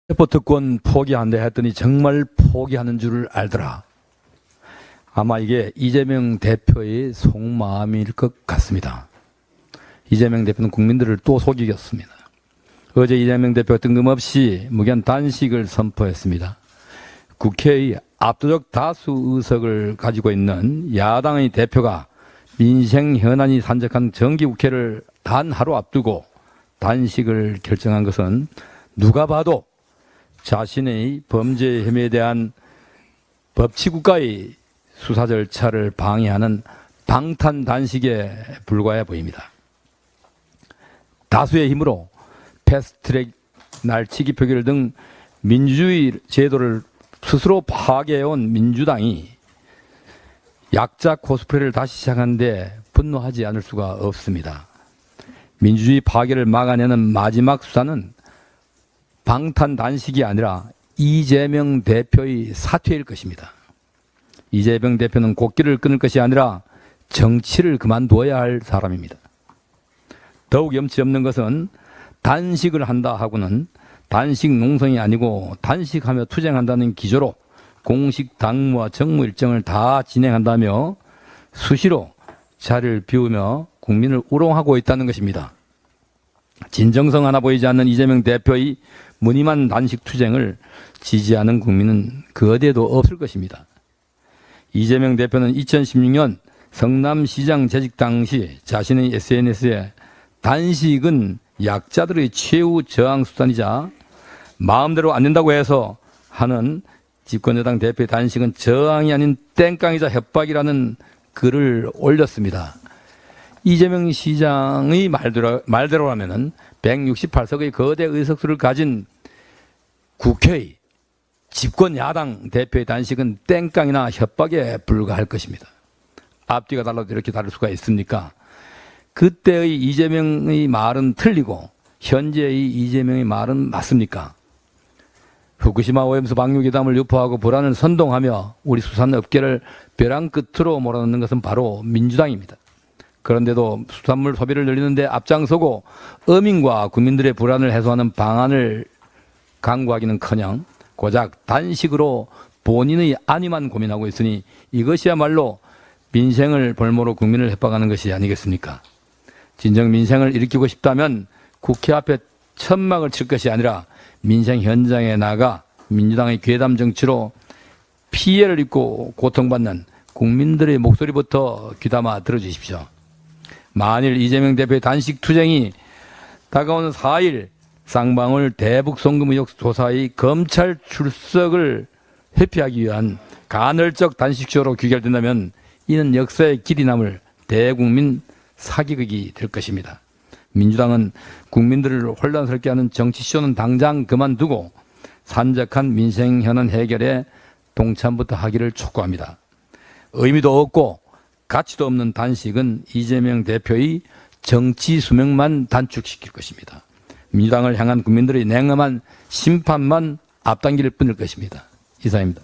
세포특권 포기한다 했더니 정말 포기하는 줄 알더라. 아마 이게 이재명 대표의 속마음일 것 같습니다. 이재명 대표는 국민들을 또 속이겠습니다. 어제 이재명 대표가 뜬금없이 무기한 단식을 선포했습니다. 국회의 압도적 다수 의석을 가지고 있는 야당의 대표가 민생 현안이 산적한 정기국회를 단 하루 앞두고 단식을 결정한 것은 누가 봐도 자신의 범죄 혐의에 대한 법치국가의 수사 절차를 방해하는 방탄 단식에 불과해 보입니다. 다수의 힘으로 패스트트랙 날치기 표결 등 민주주의 제도를 스스로 파괴해온 민주당이 약자 코스프레를 다시 시작하는데 분노하지 않을 수가 없습니다. 민주주의 파괴를 막아내는 마지막 수단은 방탄 단식이 아니라 이재명 대표의 사퇴일 것입니다. 이재명 대표는 곡기를 끊을 것이 아니라 정치를 그만두어야 할 사람입니다. 더욱 염치 없는 것은 단식을 한다 하고는 단식 농성이 아니고 단식하며 투쟁한다는 기조로 공식 당무와 정무 일정을 다 진행한다며 수시로 자리를 비우며 국민을 우롱하고 있다는 것입니다. 진정성 하나 보이지 않는 이재명 대표의 무늬만 단식 투쟁을 지지하는 국민은 그 어디에도 없을 것입니다. 이재명 대표는 2016년 성남시장 재직 당시 자신의 SNS에 단식은 약자들의 최후 저항 수단이자 마음대로 안 된다고 해서 하는 집권여당 대표의 단식은 저항이 아닌 땡깡이자 협박이라는 글을 올렸습니다. 이재명 시장의 말대로라면 168석의 거대 의석수를 가진 국회의 집권 야당 대표의 단식은 땡깡이나 협박에 불과할 것입니다. 앞뒤가 달라도 이렇게 다를 수가 있습니까? 그때의 이재명의 말은 틀리고 현재의 이재명의 말은 맞습니까? 후쿠시마 오염수 방류괴담을 유포하고 불안을 선동하며 우리 수산업계를 벼랑 끝으로 몰아넣는 것은 바로 민주당입니다. 그런데도 수산물 소비를 늘리는데 앞장서고 어민과 국민들의 불안을 해소하는 방안을 강구하기는커녕 고작 단식으로 본인의 안위만 고민하고 있으니 이것이야말로 민생을 볼모로 국민을 협박하는 것이 아니겠습니까? 진정 민생을 일으키고 싶다면 국회 앞에 천막을 칠 것이 아니라 민생 현장에 나가 민주당의 괴담 정치로 피해를 입고 고통받는 국민들의 목소리부터 귀담아 들어주십시오. 만일 이재명 대표의 단식 투쟁이 다가오는 4일 쌍방울 대북 송금 의혹 조사의 검찰 출석을 회피하기 위한 간헐적 단식쇼로 귀결된다면 이는 역사의 길이 남을 대국민 사기극이 될 것입니다. 민주당은 국민들을 혼란스럽게 하는 정치쇼는 당장 그만두고 산적한 민생 현안 해결에 동참부터 하기를 촉구합니다. 의미도 없고 가치도 없는 단식은 이재명 대표의 정치 수명만 단축시킬 것입니다. 민주당을 향한 국민들의 냉엄한 심판만 앞당길 뿐일 것입니다. 이상입니다.